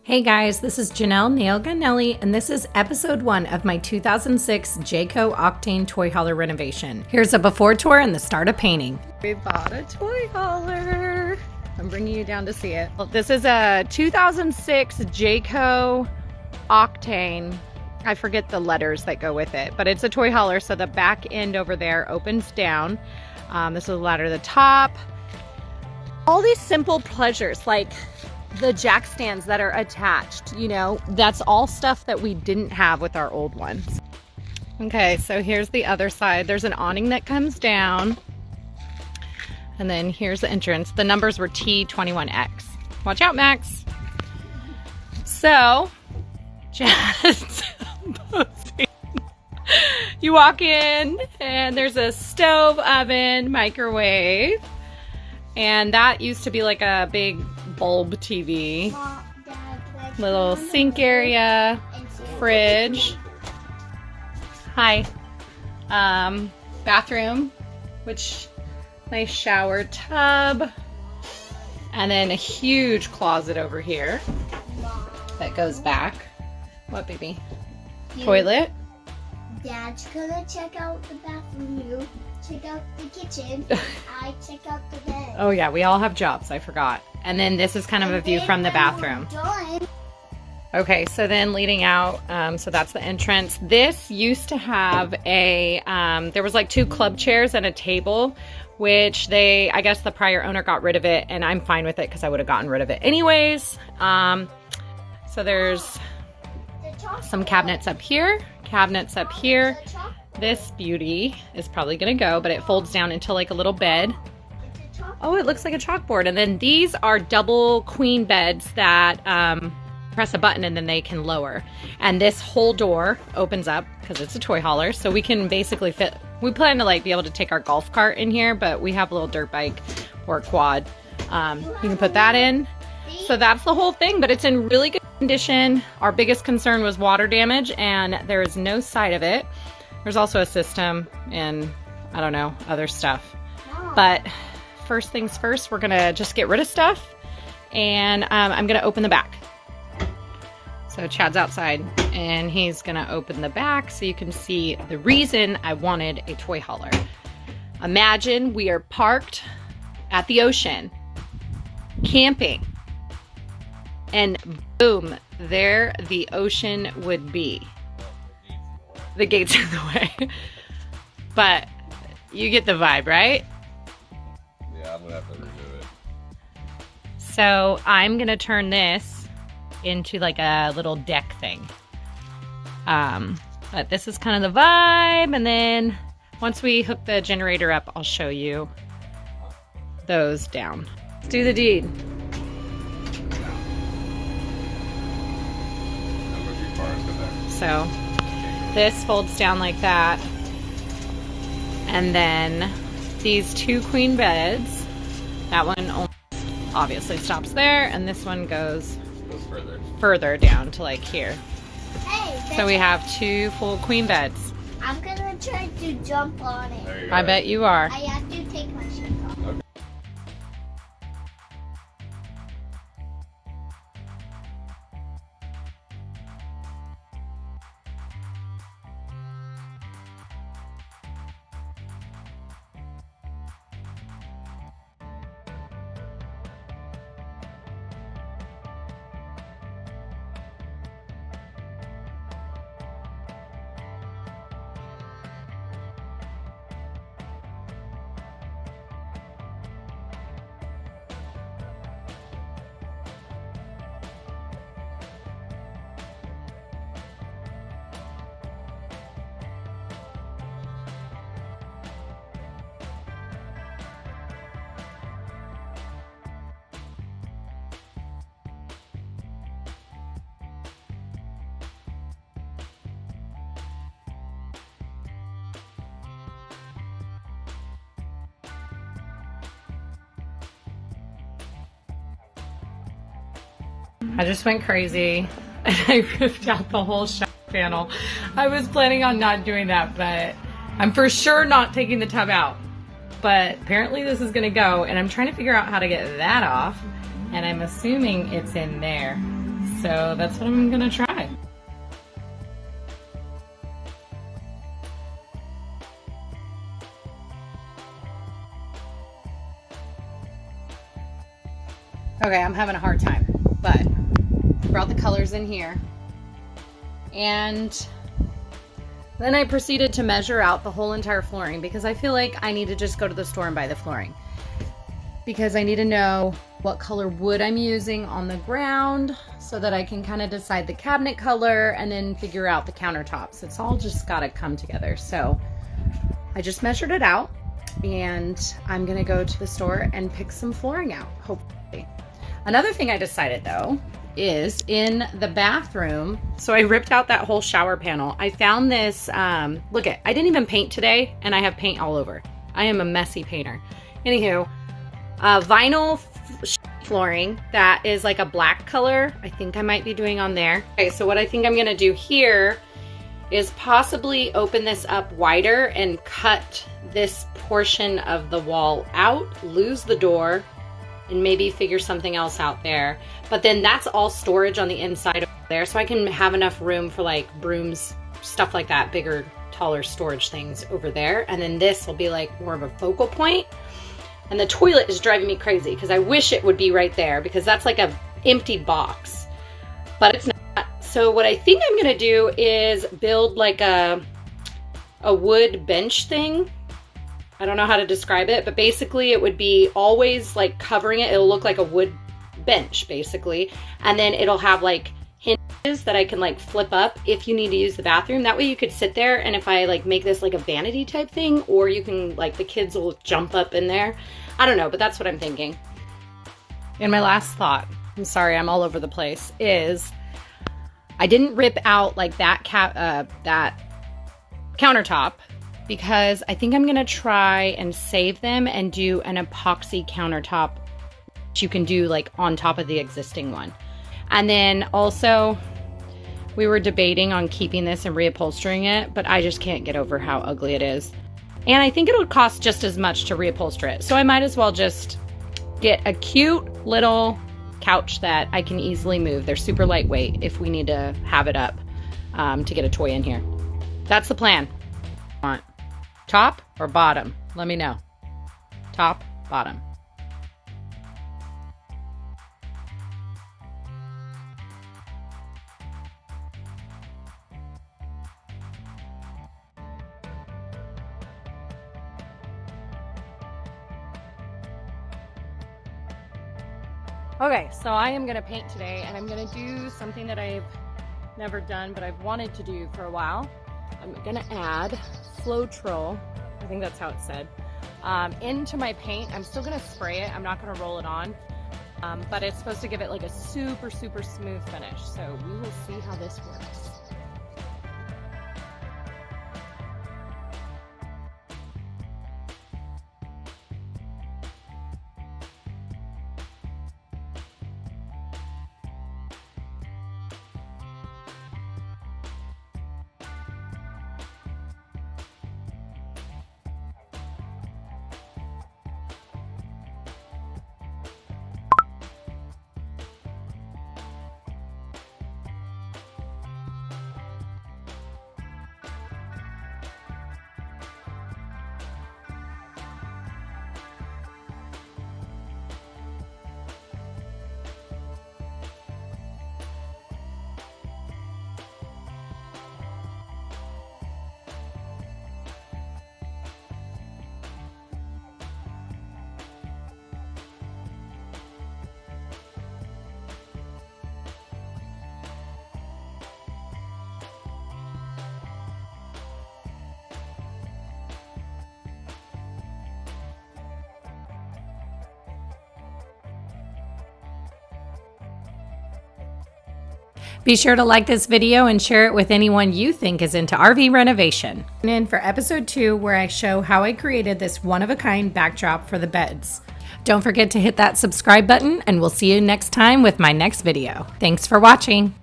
Hey guys, this is Janelle Neal Ganelli, and this is episode 1 of my 2006 Jayco Octane Toy Hauler Renovation. Here's a before tour and the start of painting. We bought a toy hauler. I'm bringing you down to see it. Well, this is a 2006 Jayco Octane. I forget the letters that go with it, but it's a toy hauler, so the back end over there opens down. This is the ladder to the top. All these simple pleasures, like the jack stands that are attached, you know, that's all stuff that we didn't have with our old ones. Okay, so here's the other side. There's an awning that comes down, and then here's the entrance. The numbers were T21X. Watch out, Max. So, just you walk in, and there's a stove, oven, microwave, and that used to be like a big bulb TV, little sink area, fridge, hi, bathroom, which nice shower tub, and then a huge closet over here that goes back. What, baby? Toilet. Dad's gonna check out the bathroom, you check out the kitchen, I check out the bed. Oh yeah, we all have jobs, I forgot. And then this is kind of a view from the bathroom. Okay, so then leading out, so that's the entrance. This used to have a, there was like 2 club chairs and a table, which I guess the prior owner got rid of it, and I'm fine with it because I would have gotten rid of it anyways. So there's some cabinets up here, This beauty is probably gonna go, but it folds down into like a little bed. Oh, it looks like a chalkboard. And then these are double queen beds that press a button and then they can lower. And this whole door opens up because it's a toy hauler. So we can basically fit, we plan to like be able to take our golf cart in here, but we have a little dirt bike or quad. You can put that in. So that's the whole thing, but it's in really good condition. Our biggest concern was water damage, and there is no sight of it. There's also a system and I don't know, other stuff. But first things first, we're gonna just get rid of stuff, and I'm gonna open the back. So Chad's outside and he's gonna open the back so you can see the reason I wanted a toy hauler. Imagine we are parked at the ocean, camping, and boom, there the ocean would be. The gate's in the way. But you get the vibe, right? Yeah, I'm gonna have to redo it. So I'm gonna turn this into like a little deck thing. But this is kind of the vibe, and then once we hook the generator up, I'll show you those down. Let's do the deed. So this folds down like that, and then these 2 queen beds, that one obviously stops there, and this one goes further down to like here. Hey, so we have 2 full queen beds. I'm gonna try to jump on it. I bet you are. I have to take my shoes off. Okay. I just went crazy and I ripped out the whole shower panel. I was planning on not doing that, but I'm for sure not taking the tub out. But apparently this is gonna go, and I'm trying to figure out how to get that off, and I'm assuming it's in there So that's what I'm gonna try. Okay, I'm having a hard time, but brought the colors in here. And then I proceeded to measure out the whole entire flooring because I feel like I need to just go to the store and buy the flooring. Because I need to know what color wood I'm using on the ground so that I can kind of decide the cabinet color and then figure out the countertops. It's all just got to come together. So I just measured it out and I'm going to go to the store and pick some flooring out, hopefully. Another thing I decided though is in the bathroom. So I ripped out that whole shower panel. I found this, look at, I didn't even paint today and I have paint all over. I am a messy painter. Anywho, vinyl flooring that is like a black color. I think I might be doing on there. Okay, so what I think I'm gonna do here is possibly open this up wider and cut this portion of the wall out, lose the door, and maybe figure something else out there. But then that's all storage on the inside of there, so I can have enough room for like brooms, stuff like that, bigger, taller storage things over there. And then this will be like more of a focal point. And the toilet is driving me crazy because I wish it would be right there because that's like a empty box, but it's not. So what I think I'm gonna do is build like a wood bench thing. I don't know how to describe it, but basically it would be always like covering it. It'll look like a wood bench basically. And then it'll have like hinges that I can like flip up if you need to use the bathroom. That way you could sit there, and if I like make this like a vanity type thing, or you can like, the kids will jump up in there. I don't know, but that's what I'm thinking. And my last thought, I'm sorry, I'm all over the place, is I didn't rip out like that countertop because I think I'm gonna try and save them and do an epoxy countertop, which you can do like on top of the existing one. And then also we were debating on keeping this and reupholstering it, but I just can't get over how ugly it is. And I think it'll cost just as much to reupholster it. So I might as well just get a cute little couch that I can easily move. They're super lightweight if we need to have it up to get a toy in here. That's the plan. Want top or bottom? Let me know. Top, bottom. Okay, so I am gonna paint today, and I'm gonna do something that I've never done, but I've wanted to do for a while. I'm gonna add Floetrol, I think that's how it's said, into my paint. I'm still gonna spray it, I'm not gonna roll it on, but it's supposed to give it like a super, super smooth finish. So we will see how this works. Be sure to like this video and share it with anyone you think is into RV renovation. Tune in for episode 2, where I show how I created this one-of-a-kind backdrop for the beds. Don't forget to hit that subscribe button, and we'll see you next time with my next video. Thanks for watching.